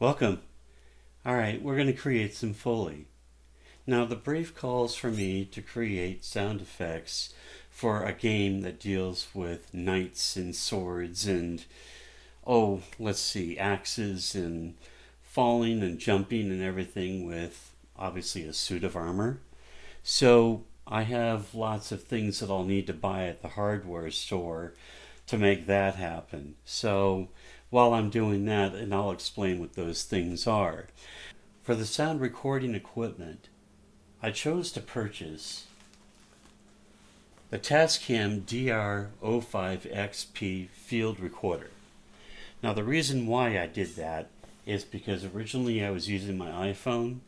Welcome. Alright, we're going to create some Foley. Now, the brief calls for me to create sound effects for a game that deals with knights and swords and, let's see, axes and falling and jumping and everything with obviously a suit of armor. So, I have lots of things that I'll need to buy at the hardware store to make that happen. So, while I'm doing that, and I'll explain what those things are. For the sound recording equipment, I chose to purchase the Tascam DR05XP field recorder. Now, the reason why I did that is because originally I was using my iPhone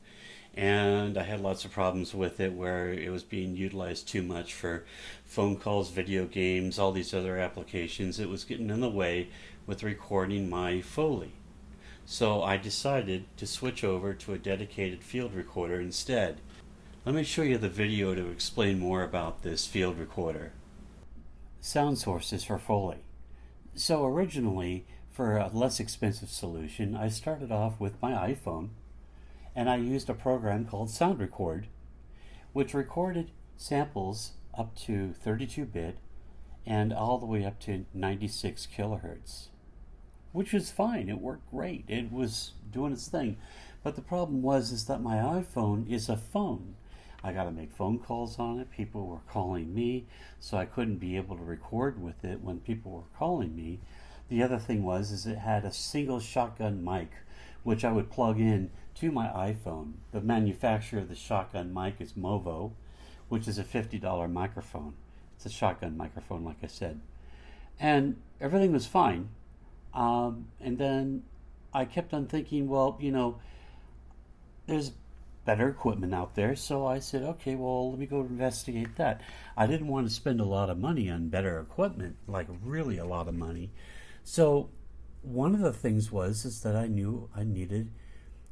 and I had lots of problems with it where it was being utilized too much for phone calls, video games, all these other applications. It was getting in the way with recording my Foley. So I decided to switch over to a dedicated field recorder instead. Let me show you the video to explain more about this field recorder. Sound sources for Foley. So originally, for a less expensive solution, I started off with my iPhone and I used a program called Sound Record, which recorded samples up to 32-bit and all the way up to 96 kilohertz, which was fine. It worked great. It was doing its thing. But the problem is that my iPhone is a phone. I got to make phone calls on it. People were calling me, so I couldn't be able to record with it when people were calling me. The other thing is it had a single shotgun mic, which I would plug in to my iPhone. The manufacturer of the shotgun mic is Movo, which is a $50 microphone. It's a shotgun microphone, like I said. And everything was fine. And then I kept on thinking, there's better equipment out there. So I said, okay, well, let me go investigate that. I didn't want to spend a lot of money on better equipment, like really a lot of money. So one of the things is that I knew I needed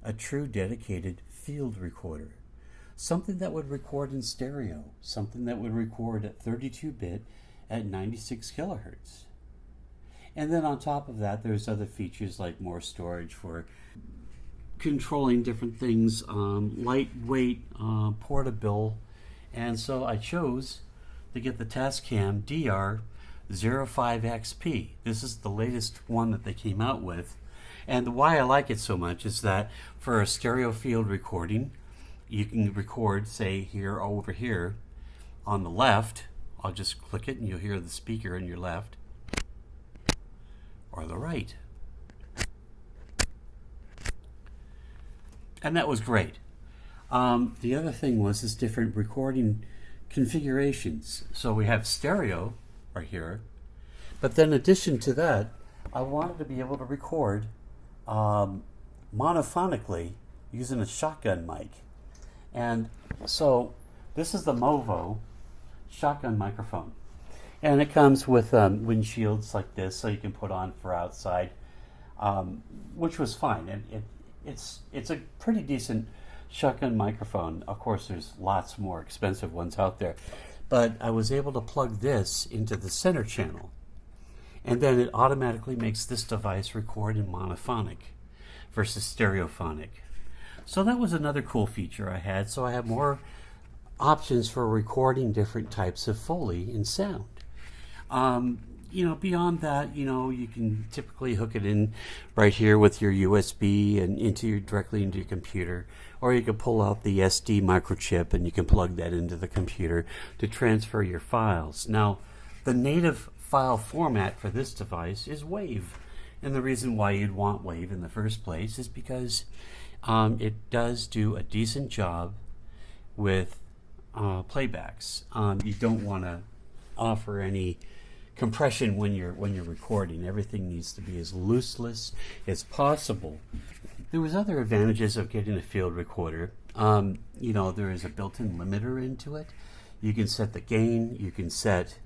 a true dedicated field recorder. Something that would record in stereo. Something that would record at 32-bit at 96 kilohertz. And then on top of that, there's other features like more storage for controlling different things, lightweight, portable. And so I chose to get the Tascam DR05XP. This is the latest one that they came out with. And why I like it so much is that for a stereo field recording, you can record, say, here over here on the left. I'll just click it and you'll hear the speaker in your left, or the right. And that was great. The other thing is different recording configurations. So we have stereo right here, but then in addition to that, I wanted to be able to record monophonically using a shotgun mic. And so this is the Movo shotgun microphone. And it comes with windshields like this, so you can put on for outside, which was fine. And it's a pretty decent shotgun microphone. Of course, there's lots more expensive ones out there. But I was able to plug this into the center channel. And then it automatically makes this device record in monophonic versus stereophonic. So that was another cool feature I had. So I have more options for recording different types of Foley and sound. Beyond that, you can typically hook it in right here with your USB and directly into your computer, or you can pull out the SD microchip and you can plug that into the computer to transfer your files. Now, the native file format for this device is WAV, and the reason why you'd want WAV in the first place is because it does do a decent job with playbacks. You don't want to offer any compression when you're recording. Everything needs to be as looseless as possible. There was other advantages of getting a field recorder. There is a built-in limiter into it. You can set the gain. You can set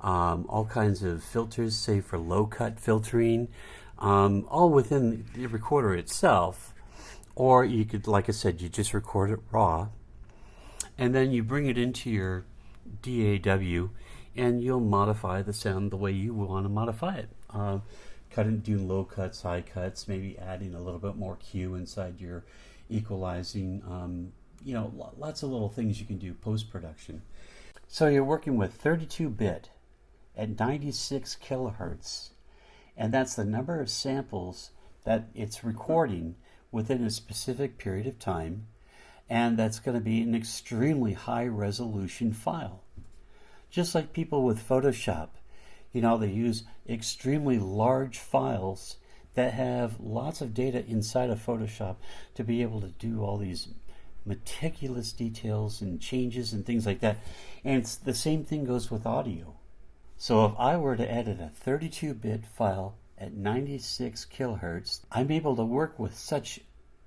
all kinds of filters, say for low-cut filtering, all within the recorder itself. Or you could, like I said, you just record it raw, and then you bring it into your DAW, and you'll modify the sound the way you want to modify it. doing low cuts, high cuts, maybe adding a little bit more Q inside your equalizing. Lots of little things you can do post-production. So you're working with 32-bit at 96 kilohertz, and that's the number of samples that it's recording within a specific period of time, and that's going to be an extremely high resolution file. Just like people with Photoshop, they use extremely large files that have lots of data inside of Photoshop to be able to do all these meticulous details and changes and things like that. And it's the same thing goes with audio. So if I were to edit a 32-bit file at 96 kilohertz, I'm able to work with such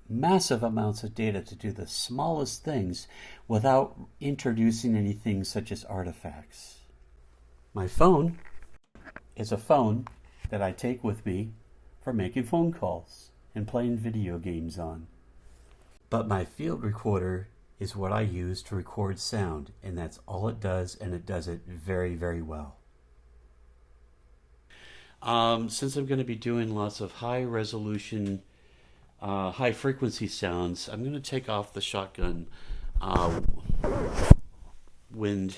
massive amounts of data to do the smallest things without introducing anything such as artifacts. My phone is a phone that I take with me for making phone calls and playing video games on. But my field recorder is what I use to record sound, and that's all it does, and it does it very, very well. Since I'm going to be doing lots of high resolution, high frequency sounds, I'm going to take off the shotgun wind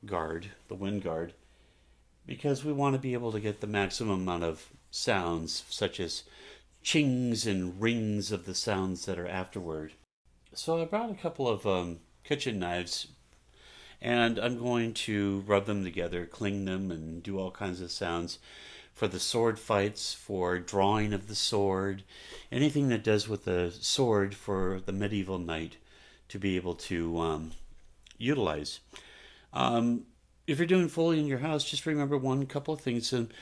guard, because we want to be able to get the maximum amount of sounds, such as chings and rings of the sounds that are afterward. So I brought a couple of kitchen knives, and I'm going to rub them together, cling them, and do all kinds of sounds for the sword fights, for drawing of the sword, anything that does with the sword for the medieval knight to be able to utilize. If you're doing Foley in your house, just remember one couple of things, and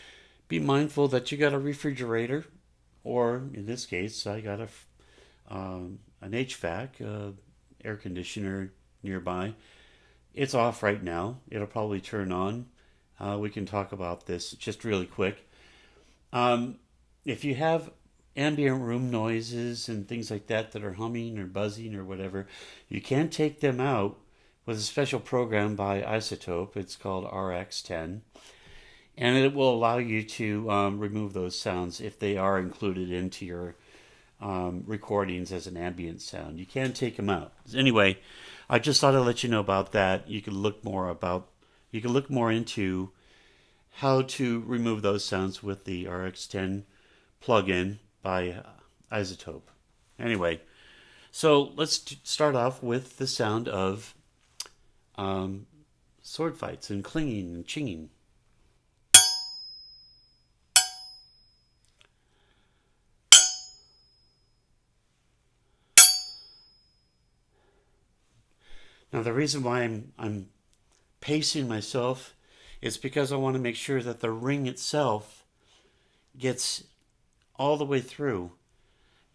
be mindful that you got a refrigerator, or in this case, I got an HVAC, air conditioner nearby. It's off right now. It'll probably turn on. We can talk about this just really quick. If you have ambient room noises and things like that are humming or buzzing or whatever, you can take them out with a special program by Isotope. It's called RX10. And it will allow you to remove those sounds if they are included into your recordings as an ambient sound. You can take them out. Anyway, I just thought I'd let you know about that. You can look more into how to remove those sounds with the RX10 plugin by Isotope. Anyway, so let's start off with the sound of sword fights and clinging and chinging. Now the reason why I'm pacing myself is because I want to make sure that the ring itself gets all the way through,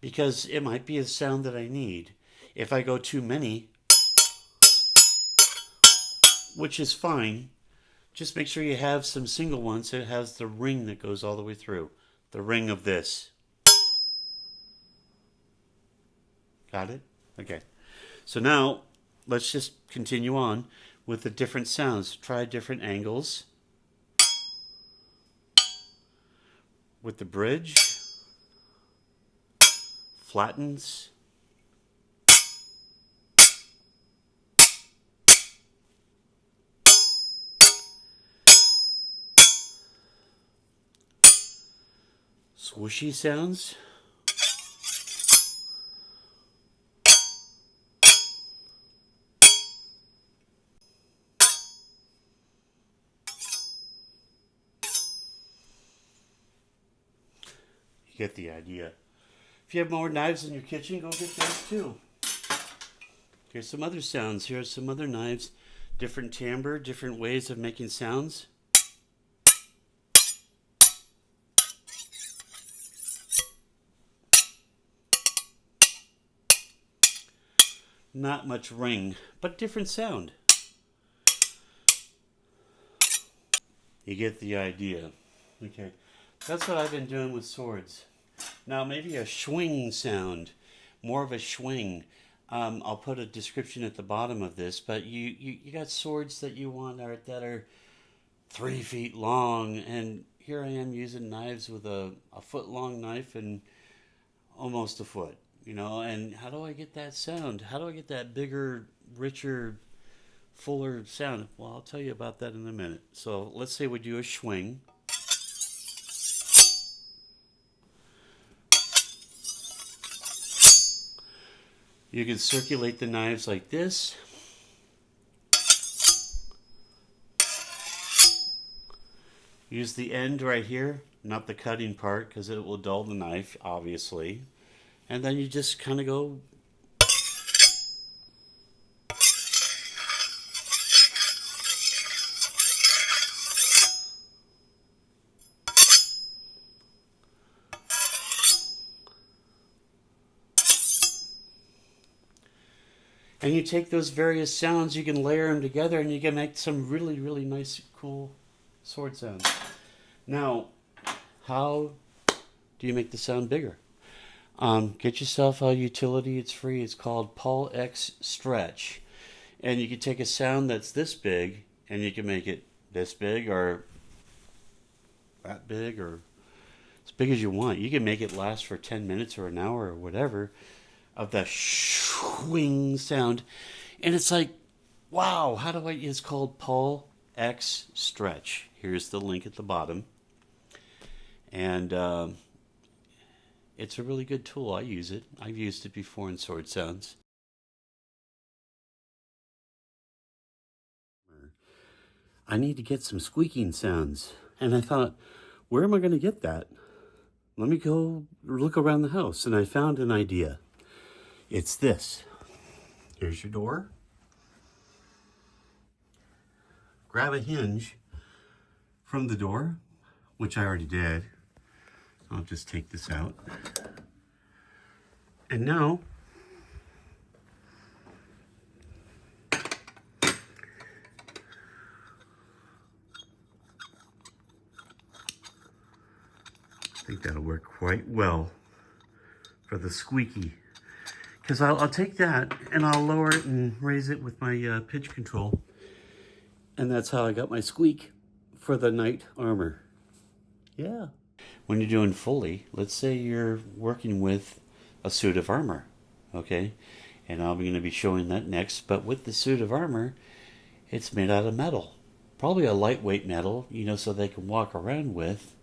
because it might be a sound that I need. If I go too many, which is fine, just make sure you have some single ones that has the ring that goes all the way through. The ring of this. Got it? Okay. So now let's just continue on with the different sounds. Try different angles with the bridge, flattens, swooshy sounds, get the idea. If you have more knives in your kitchen, go get those too. Here's some other sounds. Here's some other knives. Different timbre, different ways of making sounds. Not much ring, but different sound. You get the idea. Okay. That's what I've been doing with swords. Now maybe a swing sound, more of a swing. I'll put a description at the bottom of this, but you got swords that you want that are 3 feet long, and here I am using knives with a foot long knife and almost a foot, you know, and how do I get that sound? How do I get that bigger, richer, fuller sound? Well, I'll tell you about that in a minute. So let's say we do a swing. You can circulate the knives like this. Use the end right here, not the cutting part, because it will dull the knife, obviously. And then you just kind of go. And you take those various sounds, you can layer them together, and you can make some really, really nice, cool sword sounds. Now, how do you make the sound bigger? Get yourself a utility, it's free, it's called Paul X Stretch. And you can take a sound that's this big, and you can make it this big, or that big, or as big as you want. You can make it last for 10 minutes or an hour or whatever, of the swing sound. And it's like, wow, how do I, it's called Paul X Stretch. Here's the link at the bottom. And it's a really good tool. I use it. I've used it before in sword sounds. I need to get some squeaking sounds. And I thought, where am I going to get that? Let me go look around the house. And I found an idea. It's this. Here's your door. Grab a hinge from the door, which I already did. I'll just take this out. And now, I think that'll work quite well for the squeaky. Because I'll take that and I'll lower it and raise it with my pitch control. And that's how I got my squeak for the knight armor. Yeah. When you're doing Foley, let's say you're working with a suit of armor, okay? And I'm going to be showing that next. But with the suit of armor, it's made out of metal. Probably a lightweight metal, you know, so they can walk around with.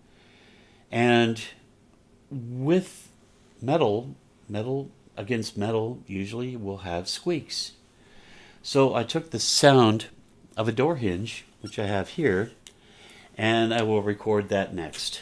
And with metal against metal usually will have squeaks. So I took the sound of a door hinge, which I have here, and I will record that next.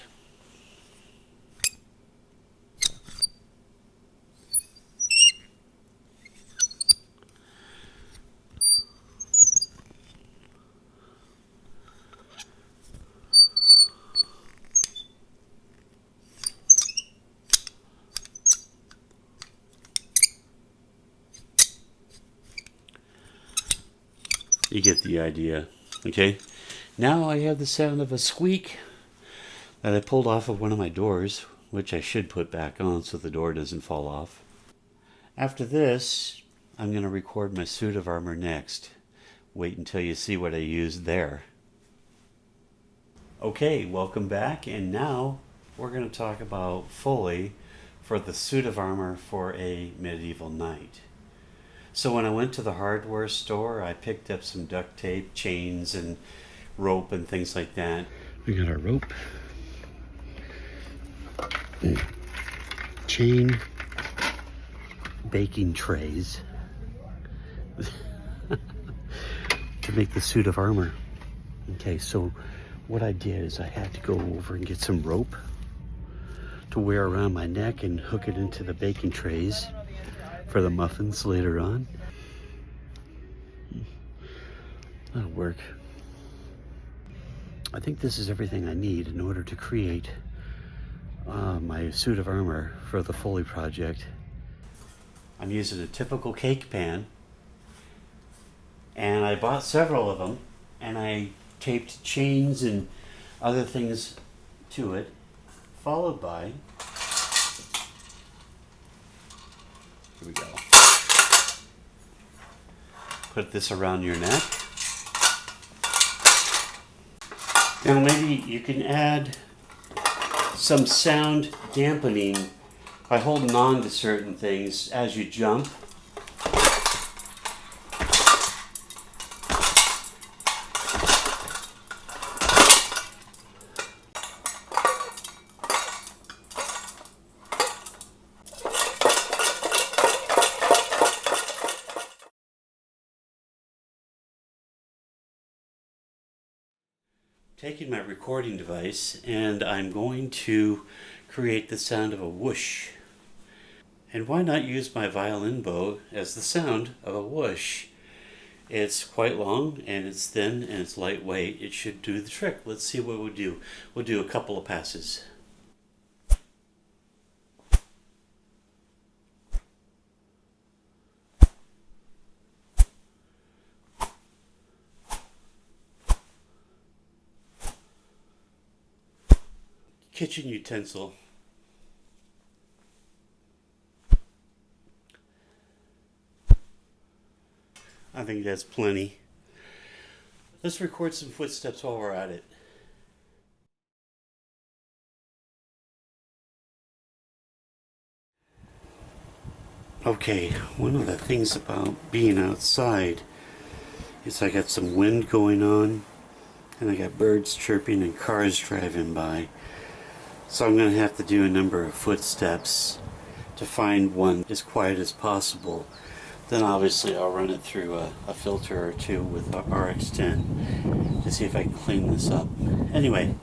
You get the idea, okay? Now I have the sound of a squeak that I pulled off of one of my doors, which I should put back on so the door doesn't fall off. After this, I'm going to record my suit of armor next. Wait until you see what I used there. Okay, welcome back, and now we're going to talk about Foley for the suit of armor for a medieval knight. So when I went to the hardware store, I picked up some duct tape, chains, and rope and things like that. We got our rope, chain, baking trays to make the suit of armor. Okay, so what I did is I had to go over and get some rope to wear around my neck and hook it into the baking trays for the muffins later on. That'll work. I think this is everything I need in order to create my suit of armor for the Foley project. I'm using a typical cake pan, and I bought several of them, and I taped chains and other things to it, followed by, here we go, put this around your neck. Now maybe you can add some sound dampening by holding on to certain things as you jump. Taking my recording device, and I'm going to create the sound of a whoosh. And why not use my violin bow as the sound of a whoosh? It's quite long and it's thin and it's lightweight. It should do the trick. Let's see what we'll do. We'll do a couple of passes. Kitchen utensil. I think that's plenty. Let's record some footsteps while we're at it. Okay, one of the things about being outside is I got some wind going on and I got birds chirping and cars driving by. So I'm going to have to do a number of footsteps to find one as quiet as possible. Then obviously I'll run it through a filter or two with RX10 to see if I can clean this up. Anyway,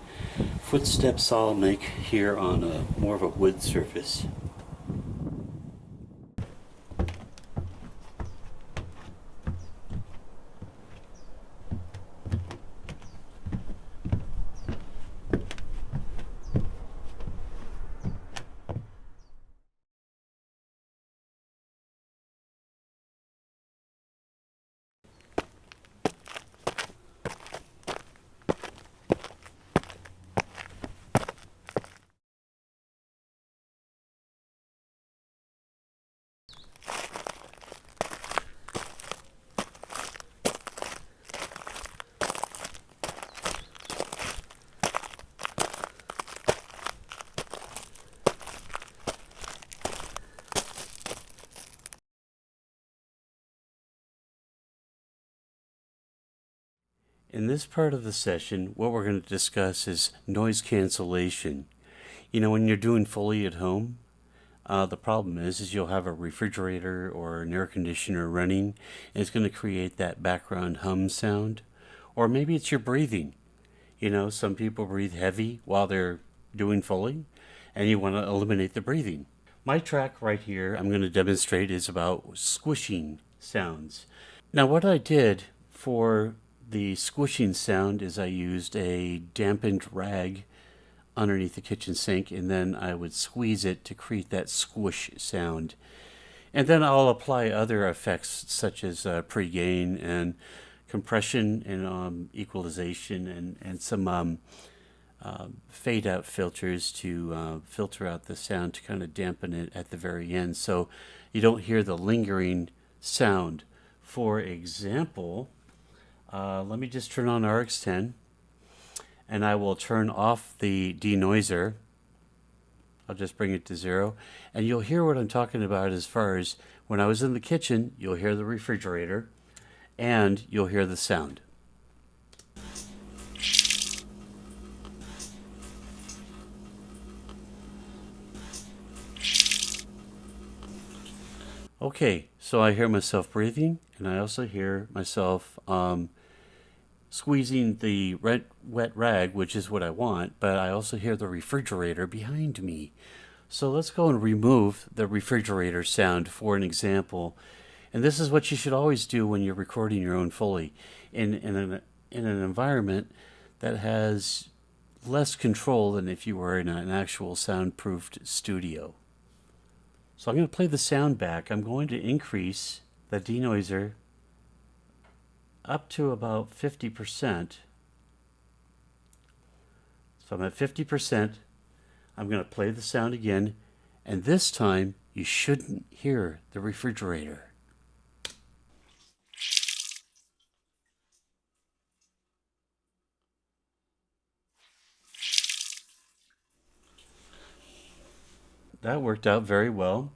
footsteps I'll make here on a more of a wood surface. In this part of the session, what we're going to discuss is noise cancellation. You know, when you're doing Foley at home, the problem is you'll have a refrigerator or an air conditioner running, and it's going to create that background hum sound. Or maybe it's your breathing. You know, some people breathe heavy while they're doing Foley, and you want to eliminate the breathing. My track right here I'm going to demonstrate is about squishing sounds. Now what I did for the squishing sound is I used a dampened rag underneath the kitchen sink, and then I would squeeze it to create that squish sound. And then I'll apply other effects such as pre-gain and compression and equalization and some fade out filters to filter out the sound to kind of dampen it at the very end so you don't hear the lingering sound. For example, let me just turn on RX10 and I will turn off the denoiser. I'll just bring it to 0 and you'll hear what I'm talking about as far as when I was in the kitchen, you'll hear the refrigerator and you'll hear the sound. Okay, so I hear myself breathing and I also hear myself squeezing the wet rag, which is what I want, but I also hear the refrigerator behind me. So let's go and remove the refrigerator sound for an example. And this is what you should always do when you're recording your own Foley in an environment that has less control than if you were in an actual soundproofed studio. So I'm going to play the sound back. I'm going to increase the denoiser up to about 50%. So I'm at 50%. I'm going to play the sound again, and this time you shouldn't hear the refrigerator. that worked out very well.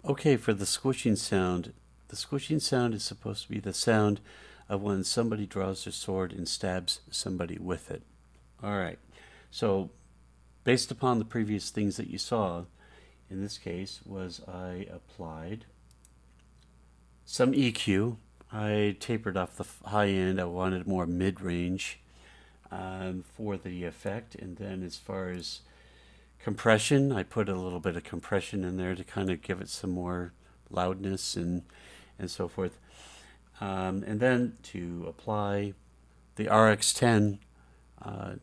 Okay, for the squishing sound is supposed to be the sound of when somebody draws their sword and stabs somebody with it. All right, so based upon the previous things that you saw, in this case was I applied some EQ. I tapered off the high end. I wanted more mid-range for the effect. And then as far as compression, I put a little bit of compression in there to kind of give it some more loudness and so forth. And then to apply the RX10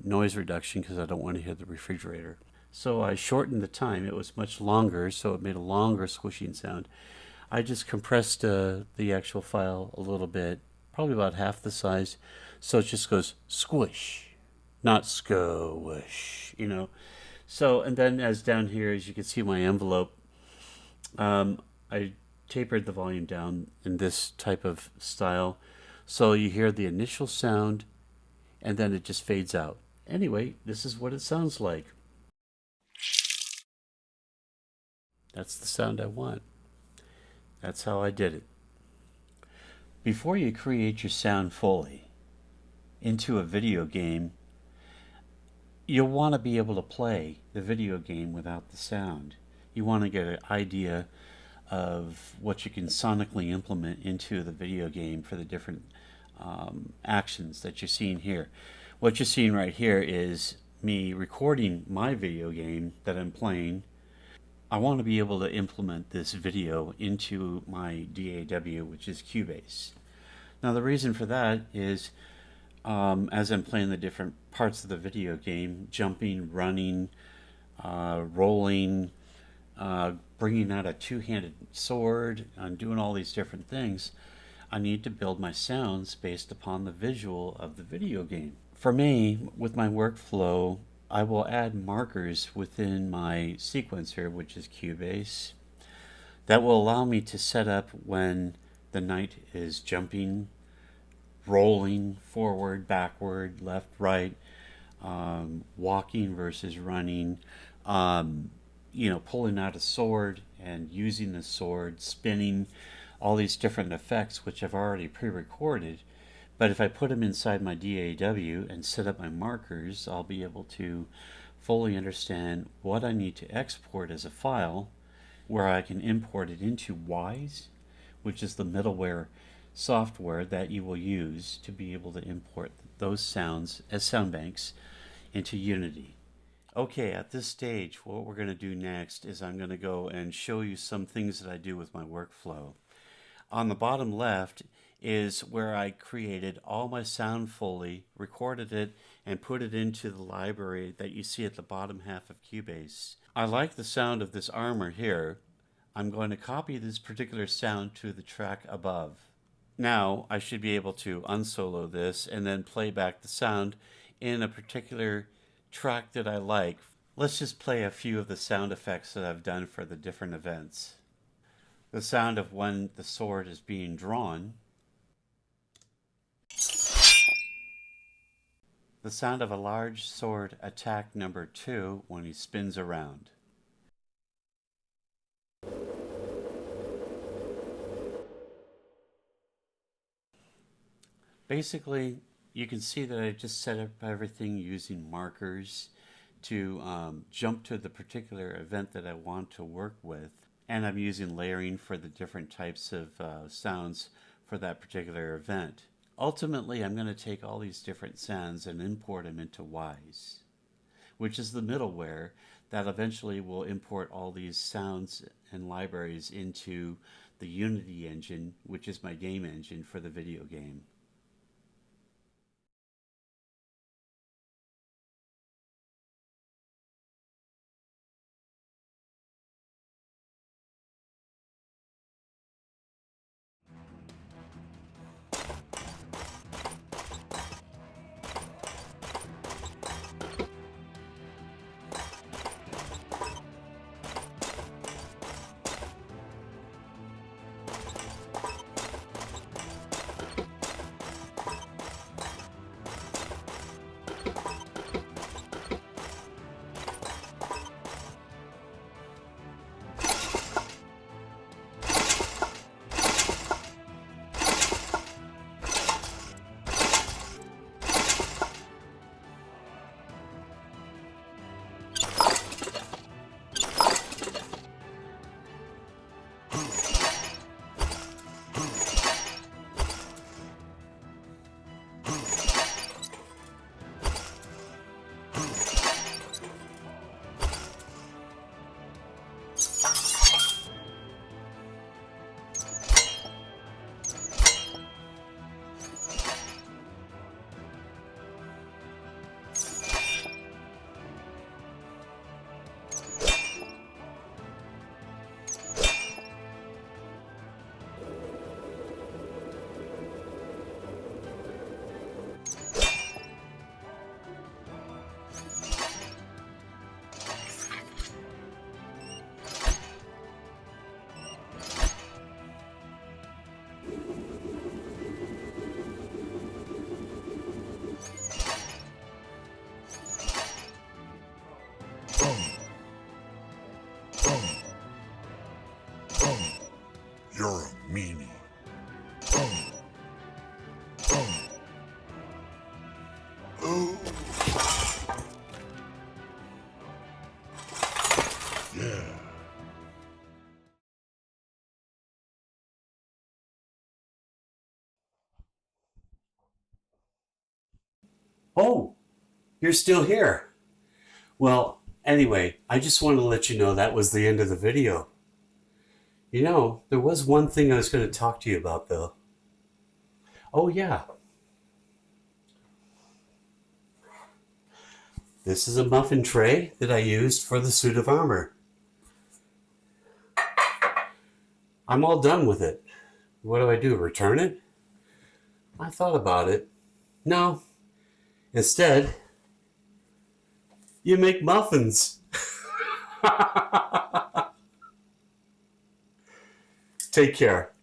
noise reduction, because I don't want to hear the refrigerator. So I shortened the time. It was much longer, so it made a longer squishing sound. I just compressed the actual file a little bit, probably about half the size, so it just goes squish, not squish, you know. So, and then as down here, as you can see my envelope, I tapered the volume down in this type of style, so you hear the initial sound, and then it just fades out. Anyway, this is what it sounds like. That's the sound I want. That's how I did it. Before you create your sound Foley into a video game, you'll want to be able to play the video game without the sound. You want to get an idea of what you can sonically implement into the video game for the different actions that you're seeing here. What you're seeing right here is me recording my video game that I'm playing. I want to be able to implement this video into my DAW, which is Cubase. Now the reason for that is as I'm playing the different parts of the video game, jumping, running, rolling, bringing out a two-handed sword, and doing all these different things, I need to build my sounds based upon the visual of the video game. For me, with my workflow, I will add markers within my sequencer, which is Cubase, that will allow me to set up when the knight is jumping, rolling forward, backward, left, right, walking versus running, pulling out a sword and using the sword, spinning, all these different effects which I've already pre-recorded. But if I put them inside my DAW and set up my markers, I'll be able to fully understand what I need to export as a file, where I can import it into Wise, which is the middleware software that you will use to be able to import those sounds as sound banks into Unity. Okay, at this stage, what we're going to do next is I'm going to go and show you some things that I do with my workflow. On the bottom left is where I created all my sound Foley, recorded it, and put it into the library that you see at the bottom half of Cubase. I like the sound of this armor here. I'm going to copy this particular sound to the track above. Now I should be able to unsolo this and then play back the sound in a particular track that I like. Let's just play a few of the sound effects that I've done for the different events. The sound of when the sword is being drawn. The sound of a large sword attack number 2 when he spins around. Basically, you can see that I just set up everything using markers to jump to the particular event that I want to work with. And I'm using layering for the different types of sounds for that particular event. Ultimately, I'm going to take all these different sounds and import them into Wise, which is the middleware that eventually will import all these sounds and libraries into the Unity engine, which is my game engine for the video game. You're a meanie. Oh. Yeah. Oh, you're still here. Well, anyway, I just wanted to let you know that was the end of the video. You know, there was one thing I was going to talk to you about, though. Oh, yeah. This is a muffin tray that I used for the suit of armor. I'm all done with it. What do? Return it? I thought about it. No. Instead, you make muffins. Take care.